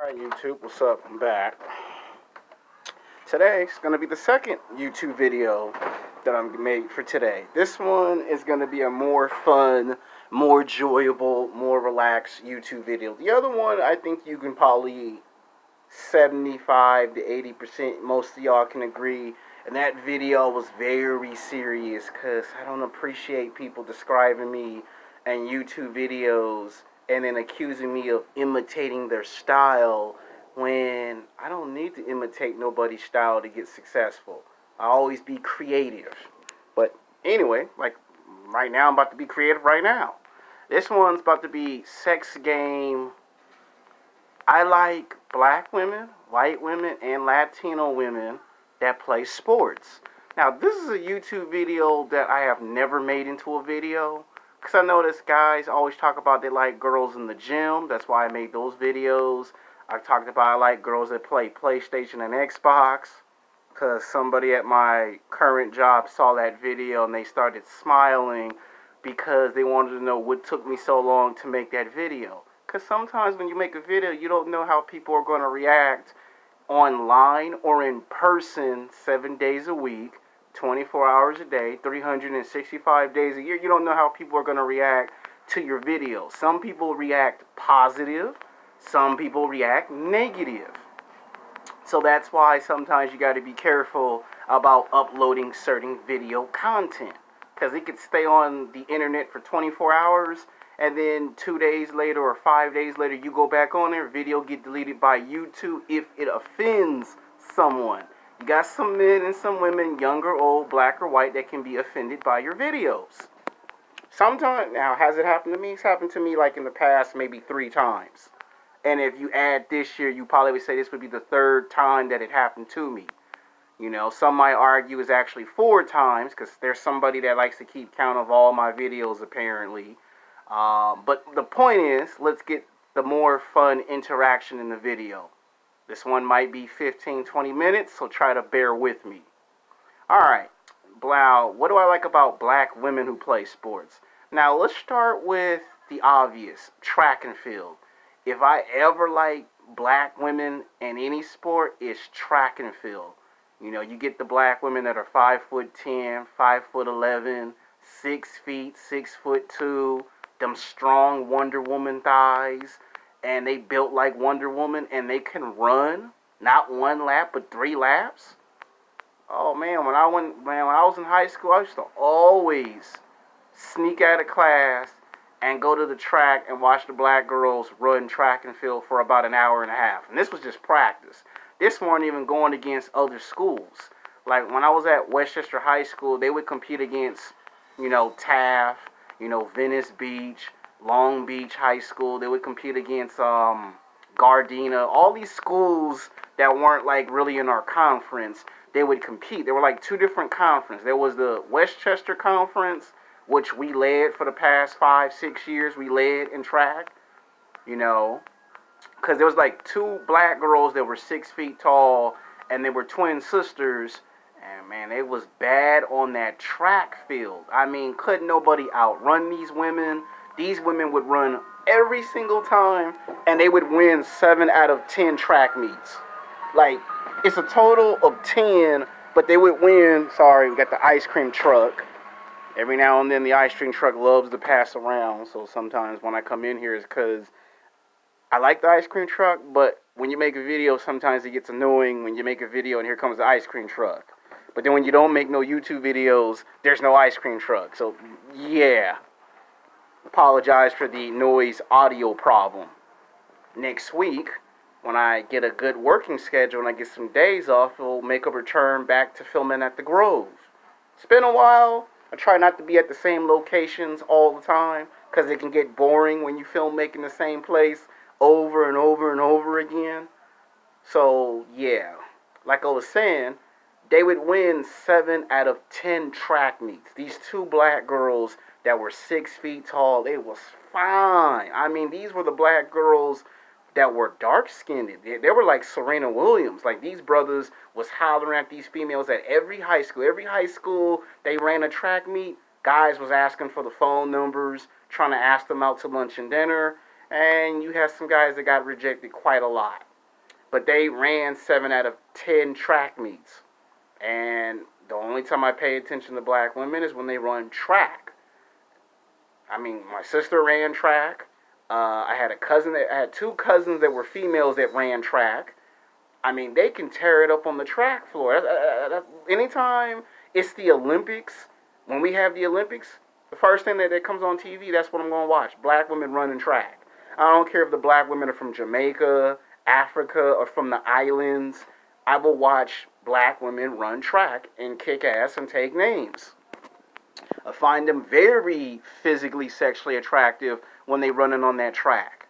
Alright YouTube, what's up? I'm back. Today is going to be the second YouTube video that I'm made for today. This one is going to be a more fun, more enjoyable, more relaxed YouTube video. The other one, I think you can probably 75 to 80%, most of y'all can agree. And that video was very serious because I don't appreciate people describing me in YouTube videos and then accusing me of imitating their style when I don't need to imitate nobody's style to get successful. I always be creative. But anyway, like right now I'm about to be creative right now. This one's about to be sex game. I like black women, white women, and Latino women that play sports. Now this is a YouTube video that I have never made into a video. Because I notice guys always talk about they like girls in the gym. That's why I made those videos. I talked about I like girls that play PlayStation and Xbox. Because somebody at my current job saw that video and they started smiling because they wanted to know what took me so long to make that video. Because sometimes when you make a video, you don't know how people are going to react online or in person 7 days a week. 24 hours a day, 365 days a year. You don't know how people are going to react to your video. Some people react positive. Some people react negative. So that's why sometimes you got to be careful about uploading certain video content. Because it could stay on the internet for 24 hours. And then 2 days later or 5 days later, you go back on there. Video get deleted by YouTube if it offends someone. You got some men and some women, young or old, black or white, that can be offended by your videos. Sometimes, now, has it happened to me? It's happened to me like in the past maybe 3 times. And if you add this year, you probably would say this would be the 3rd time that it happened to me. You know, some might argue it's actually 4 times because there's somebody that likes to keep count of all my videos apparently. But the point is, let's get the more fun interaction in the video. This one might be 15-20 minutes, so try to bear with me. Alright, what do I like about black women who play sports? Now, let's start with the obvious, track and field. If I ever like black women in any sport, it's track and field. You know, you get the black women that are 5'10", 5'11", 6 feet, 6'2", them strong Wonder Woman thighs. And they built like Wonder Woman, and they can run not 1 lap but 3 laps. Oh man, when I was in high school, I used to always sneak out of class and go to the track and watch the black girls run track and field for about an hour and a half. And this was just practice. This weren't even going against other schools. Like when I was at Westchester High School, they would compete against, Taft, Venice Beach, Long Beach High School. They would compete against Gardena. All these schools that weren't like really in our conference, they would compete. There were like 2 different conferences. There was the Westchester Conference, which we led for the past 5-6 years. We led in track, because there was like 2 black girls that were 6 feet tall, and they were twin sisters. And man, they was bad on that track field. I mean, couldn't nobody outrun these women. These women would run every single time, and they would win 7 out of 10 track meets. Like, it's a total of 10, but they would win. Sorry, we got the ice cream truck. Every now and then, the ice cream truck loves to pass around, so sometimes when I come in here, it's because I like the ice cream truck, but when you make a video, sometimes it gets annoying when you make a video and here comes the ice cream truck. But then when you don't make no YouTube videos, there's no ice cream truck. So, yeah. Apologize for the noise audio problem. Next week, when I get a good working schedule and I get some days off, we'll make a return back to filming at the Grove. It's been a while. I try not to be at the same locations all the time because it can get boring when you film making the same place over and over and over again. So, yeah. Like I was saying, they would win 7 out of 10 track meets. These 2 black girls that were 6 feet tall, they was fine. I mean, these were the black girls that were dark-skinned. They were like Serena Williams. Like, these brothers was hollering at these females at every high school. Every high school they ran a track meet, guys was asking for the phone numbers, trying to ask them out to lunch and dinner. And you had some guys that got rejected quite a lot. but they ran 7 out of 10 track meets. And the only time I pay attention to black women is when they run track. I mean, my sister ran track. I had two cousins that were females that ran track. I mean, they can tear it up on the track floor. Anytime it's the Olympics, when we have the Olympics, the first thing that comes on TV, that's what I'm going to watch. Black women running track. I don't care if the black women are from Jamaica, Africa, or from the islands. I will watch black women run track and kick ass and take names. I find them very physically, sexually attractive when they running on that track.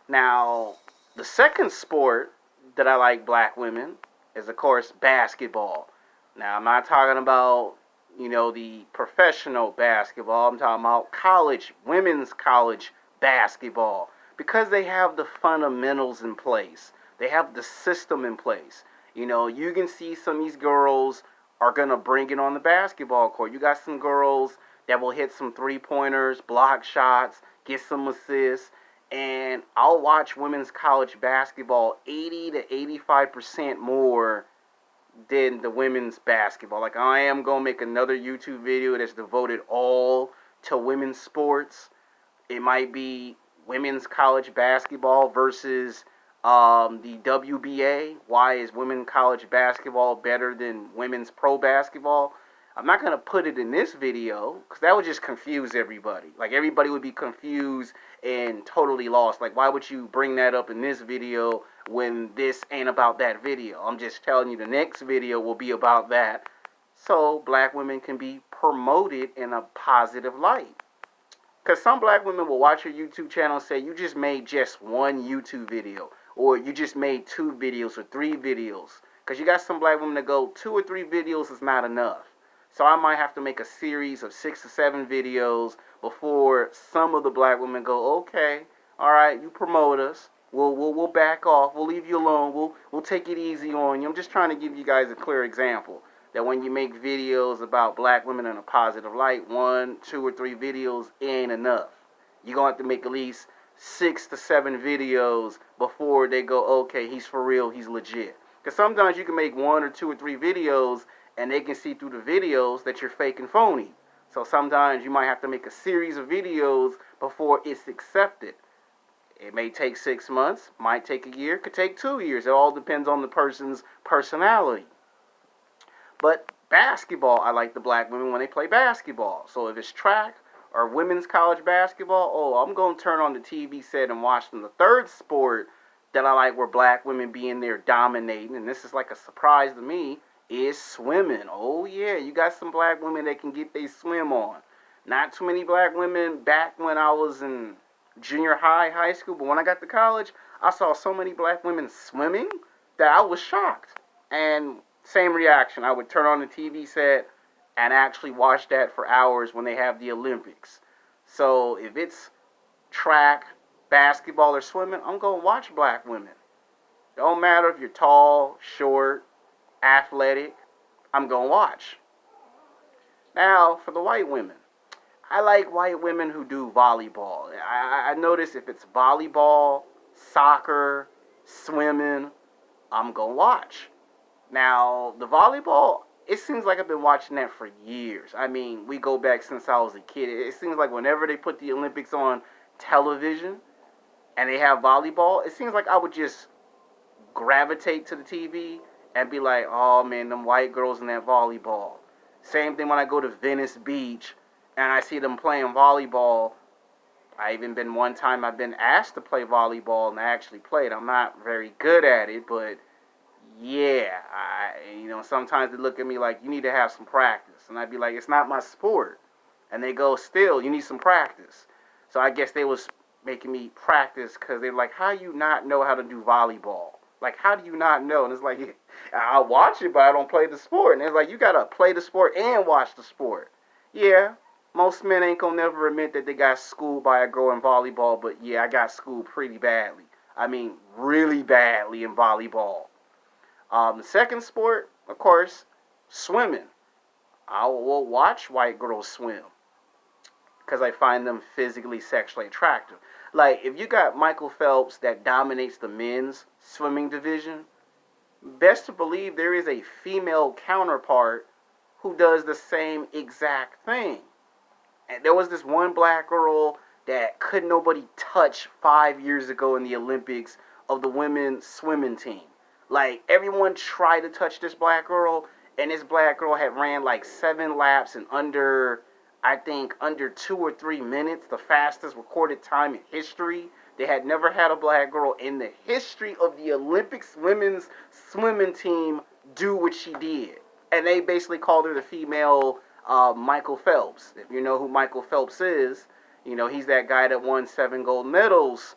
Now, the second sport that I like black women is, of course, basketball. Now, I'm not talking about, the professional basketball. I'm talking about women's college basketball. Because they have the fundamentals in place. They have the system in place. You can see some of these girls are going to bring it on the basketball court. You got some girls that will hit some three-pointers, block shots, get some assists. And I'll watch women's college basketball 80 to 85% more than the women's basketball. Like, I am going to make another YouTube video that's devoted all to women's sports. It might be women's college basketball versus the WBA. Why is women's college basketball better than women's pro basketball? I'm not going to put it in this video because that would just confuse everybody. Like, everybody would be confused and totally lost. Like, why would you bring that up in this video when this ain't about that video? I'm just telling you the next video will be about that, so black women can be promoted in a positive light. Because some black women will watch your YouTube channel and say, you just made just one YouTube video, or you just made 2 videos or 3 videos. Because you got some black women that go, 2 or 3 videos is not enough. So I might have to make a series of 6 or 7 videos before some of the black women go, okay, all right, you promote us. We'll back off. We'll leave you alone. We'll take it easy on you. I'm just trying to give you guys a clear example that when you make videos about black women in a positive light, 1, 2, or 3 videos ain't enough. You're going to have to make at least 6 to 7 videos before they go, okay, he's for real, he's legit. Because sometimes you can make 1 or 2 or 3 videos and they can see through the videos that you're fake and phony. So sometimes you might have to make a series of videos before it's accepted. It may take 6 months, might take a year, could take 2 years. It all depends on the person's personality. But basketball, I like the black women when they play basketball. So if it's track or women's college basketball, I'm going to turn on the TV set and watch them. The third sport that I like where black women be in there dominating, and this is like a surprise to me, is swimming. Oh yeah, you got some black women that can get their swim on. Not too many black women back when I was in junior high, high school, but when I got to college, I saw so many black women swimming that I was shocked. And same reaction, I would turn on the TV set and actually watch that for hours when they have the Olympics. So if it's track, basketball, or swimming, I'm going to watch black women. Don't matter if you're tall, short, athletic, I'm going to watch. Now, for the white women. I like white women who do volleyball. I notice if it's volleyball, soccer, swimming, I'm going to watch. Now, the volleyball, it seems like I've been watching that for years. I mean, we go back since I was a kid. It seems like whenever they put the Olympics on television and they have volleyball, it seems like I would just gravitate to the TV and be like, oh man, them white girls in that volleyball. Same thing when I go to Venice Beach and I see them playing volleyball. I've been asked to play volleyball and I actually played. I'm not very good at it, but yeah, sometimes they look at me like, you need to have some practice. And I'd be like, it's not my sport. And they go, still, you need some practice. So I guess they was making me practice because they're like, how do you not know how to do volleyball? Like, how do you not know? And it's like, I watch it, but I don't play the sport. And it's like, you got to play the sport and watch the sport. Yeah, most men ain't going to never admit that they got schooled by a girl in volleyball, but yeah, I got schooled pretty badly. I mean, really badly in volleyball. The second sport, of course, swimming. I will watch white girls swim because I find them physically, sexually attractive. Like, if you got Michael Phelps that dominates the men's swimming division, best to believe there is a female counterpart who does the same exact thing. And there was this one black girl that could nobody touch 5 years ago in the Olympics of the women's swimming team. Like, everyone tried to touch this black girl, and this black girl had ran like 7 laps in under, I think, under 2 or 3 minutes, the fastest recorded time in history. They had never had a black girl in the history of the Olympics women's swimming team do what she did. And they basically called her the female Michael Phelps. If you know who Michael Phelps is, you know, he's that guy that won 7 gold medals,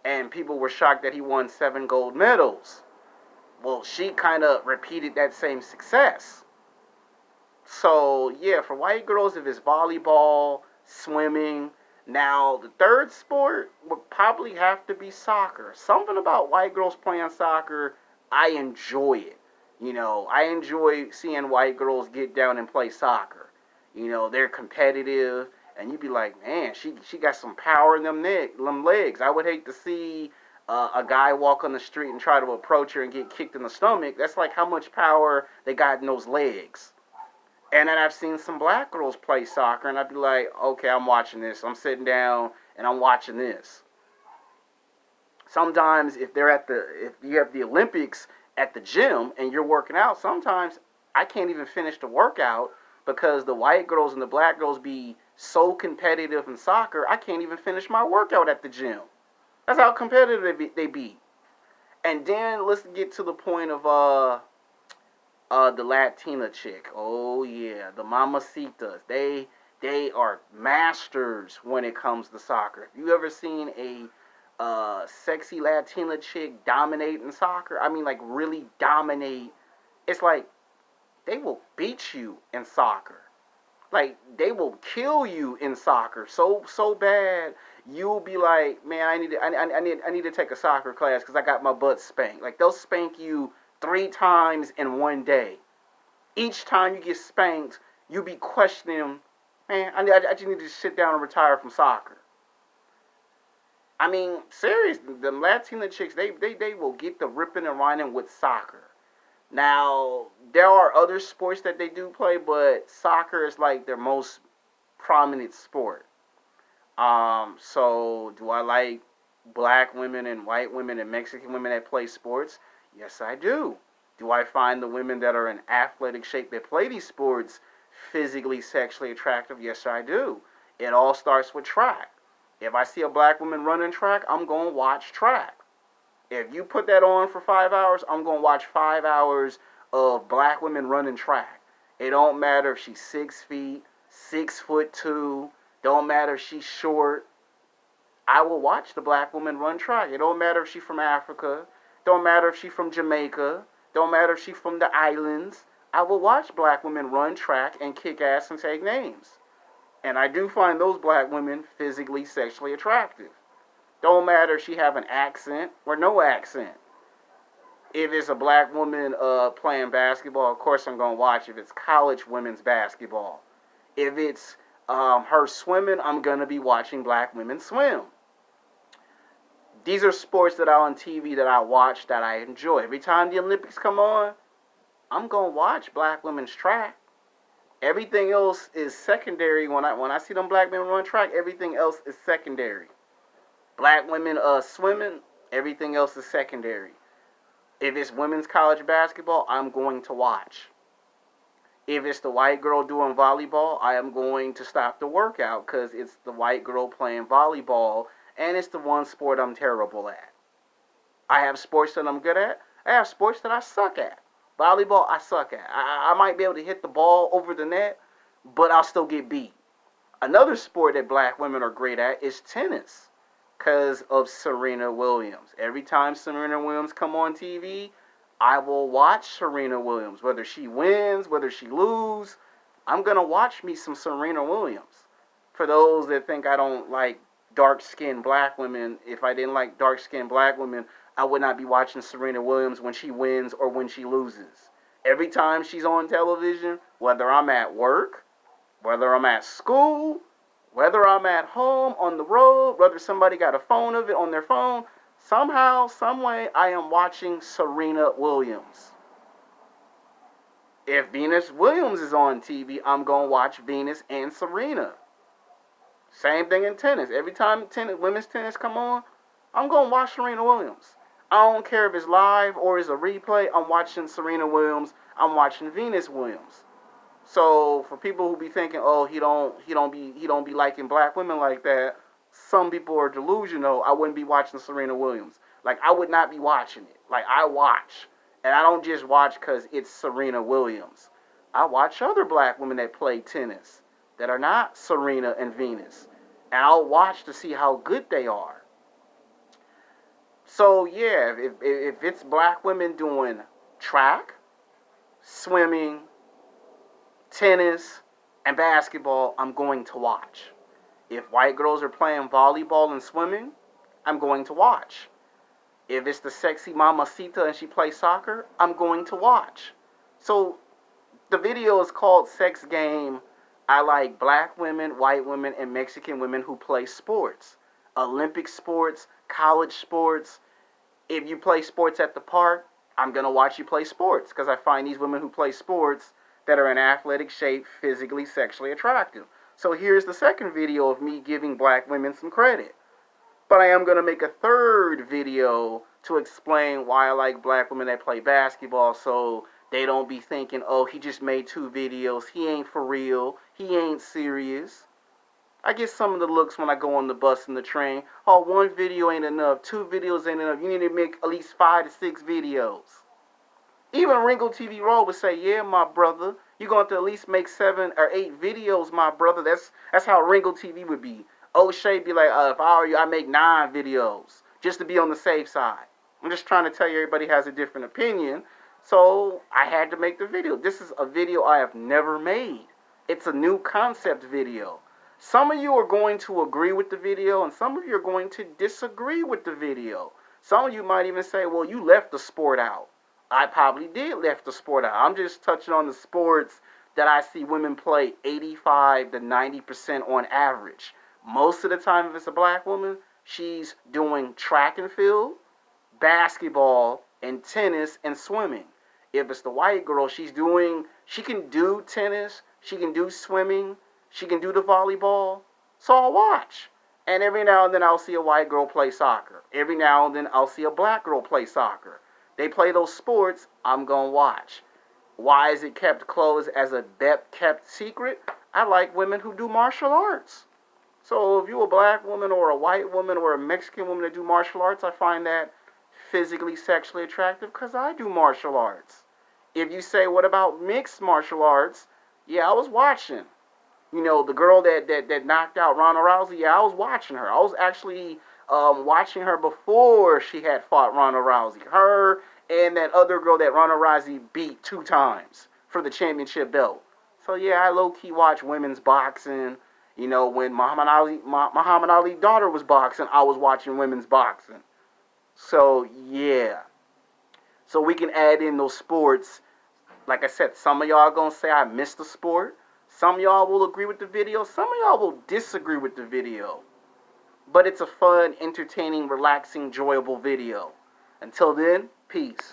and people were shocked that he won 7 gold medals. Well, she kind of repeated that same success. So, yeah, for white girls, if it's volleyball, swimming, now the third sport would probably have to be soccer. Something about white girls playing soccer, I enjoy it. You know, I enjoy seeing white girls get down and play soccer. You know, they're competitive, and you'd be like, man, she got some power in them legs. I would hate to see a guy walk on the street and try to approach her and get kicked in the stomach. That's like how much power they got in those legs. And then I've seen some black girls play soccer, and I'd be like, okay, I'm watching this. I'm sitting down, and I'm watching this. Sometimes if you have the Olympics at the gym and you're working out, sometimes I can't even finish the workout because the white girls and the black girls be so competitive in soccer, I can't even finish my workout at the gym. That's how competitive they be. And then let's get to the point of the Latina chick. Oh yeah, the mamacitas. They are masters when it comes to soccer. If you ever seen a sexy Latina chick dominate in soccer, I mean, like, really dominate, it's like they will beat you in soccer. Like, they will kill you in soccer so bad. You'll be like, man, I need to take a soccer class because I got my butt spanked. Like, they'll spank you 3 times in one day. Each time you get spanked, you'll be questioning, man, I just need to sit down and retire from soccer. I mean, seriously, the Latina chicks, they will get the ripping and whining with soccer. Now, there are other sports that they do play, but soccer is like their most prominent sport. So do I like black women and white women and Mexican women that play sports? Yes, I do. Do I find the women that are in athletic shape that play these sports physically, sexually attractive? Yes, I do. It all starts with track. If I see a black woman running track, I'm going to watch track. If you put that on for 5 hours, I'm going to watch 5 hours of black women running track. It don't matter if she's 6 feet, 6'2", don't matter if she's short. I will watch the black woman run track. It don't matter if she's from Africa, don't matter if she's from Jamaica, don't matter if she's from the islands. I will watch black women run track and kick ass and take names. And I do find those black women physically, sexually attractive. Don't matter if she have an accent or no accent. If it's a black woman playing basketball, of course I'm going to watch. If it's college women's basketball. If it's her swimming, I'm going to be watching black women swim. These are sports that are on TV that I watch, that I enjoy. Every time the Olympics come on, I'm going to watch black women's track. Everything else is secondary. When I see them black men run track, everything else is secondary. Black women swimming, everything else is secondary. If it's women's college basketball, I'm going to watch. If it's the white girl doing volleyball, I am going to stop the workout because it's the white girl playing volleyball, and it's the one sport I'm terrible at. I have sports that I'm good at. I have sports that I suck at. Volleyball, I suck at. I might be able to hit the ball over the net, but I'll still get beat. Another sport that black women are great at is tennis because of Serena Williams. Every time Serena Williams come on TV, I will watch Serena Williams. Whether she wins, whether she lose, I'm going to watch me some Serena Williams. For those that think I don't like dark-skinned black women, if I didn't like dark-skinned black women, I would not be watching Serena Williams when she wins or when she loses. Every time she's on television, whether I'm at work, whether I'm at school, Whether I'm at home, on the road, whether somebody got a phone of it on their phone, somehow, some way, I am watching Serena Williams. If Venus Williams is on TV, I'm going to watch Venus and Serena. Same thing in tennis. Every time women's tennis come on, I'm going to watch Serena Williams. I don't care if it's live or it's a replay. I'm watching Serena Williams. I'm watching Venus Williams. So for people who be thinking, oh, he don't be liking black women like that, some people are delusional. I wouldn't be watching Serena Williams. Like, I would not be watching it. Like, I watch. And I don't just watch because it's Serena Williams. I watch other black women that play tennis that are not Serena and Venus. And I'll watch to see how good they are. So, yeah, if it's black women doing track, swimming, tennis, and basketball, I'm going to watch. If white girls are playing volleyball and swimming, I'm going to watch. If it's the sexy mamacita and she plays soccer, I'm going to watch. So the video is called Sex Game. I like black women, white women, and Mexican women who play sports. Olympic sports, college sports. If you play sports at the park, I'm going to watch you play sports because I find these women who play sports that are in athletic shape, physically, sexually attractive. So here's the second video of me giving black women some credit. But I am going to make a third video to explain why I like black women that play basketball, so they don't be thinking, oh, he just made 2 videos. He ain't for real. He ain't serious. I get some of the looks when I go on the bus and the train. Oh, 1 video ain't enough. 2 videos ain't enough. You need to make at least 5 to 6 videos. Even Ringo TV Roll would say, yeah, my brother, you're going to at least make 7 or 8 videos, my brother. That's how Ringo TV would be. O'Shea be like, if I were you, I'd make 9 videos just to be on the safe side. I'm just trying to tell you everybody has a different opinion. So I had to make the video. This is a video I have never made. It's a new concept video. Some of you are going to agree with the video, and some of you are going to disagree with the video. Some of you might even say, well, you left the sport out. I probably did left the sport out. I'm just touching on the sports that I see women play 85 to 90% on average. Most of the time, if it's a black woman, she's doing track and field, basketball, and tennis and swimming. If it's the white girl, she can do tennis, she can do swimming, she can do the volleyball. So I'll watch. And every now and then I'll see a white girl play soccer. Every now and then I'll see a black girl play soccer. They play those sports, I'm going to watch. Why is it kept closed as a kept secret? I like women who do martial arts. So if you're a black woman or a white woman or a Mexican woman that do martial arts, I find that physically, sexually attractive because I do martial arts. If you say, what about mixed martial arts? Yeah, I was watching. You know, the girl that knocked out Ronda Rousey, yeah, I was watching her. I was actually watching her before she had fought Ronda Rousey. Her and that other girl that Ronda Rousey beat 2 times for the championship belt. So yeah, I low-key watch women's boxing. You know, when Muhammad Ali's daughter was boxing, I was watching women's boxing. So yeah. So we can add in those sports. Like I said, some of y'all are going to say I missed the sport. Some of y'all will agree with the video. Some of y'all will disagree with the video. But it's a fun, entertaining, relaxing, enjoyable video. Until then, peace.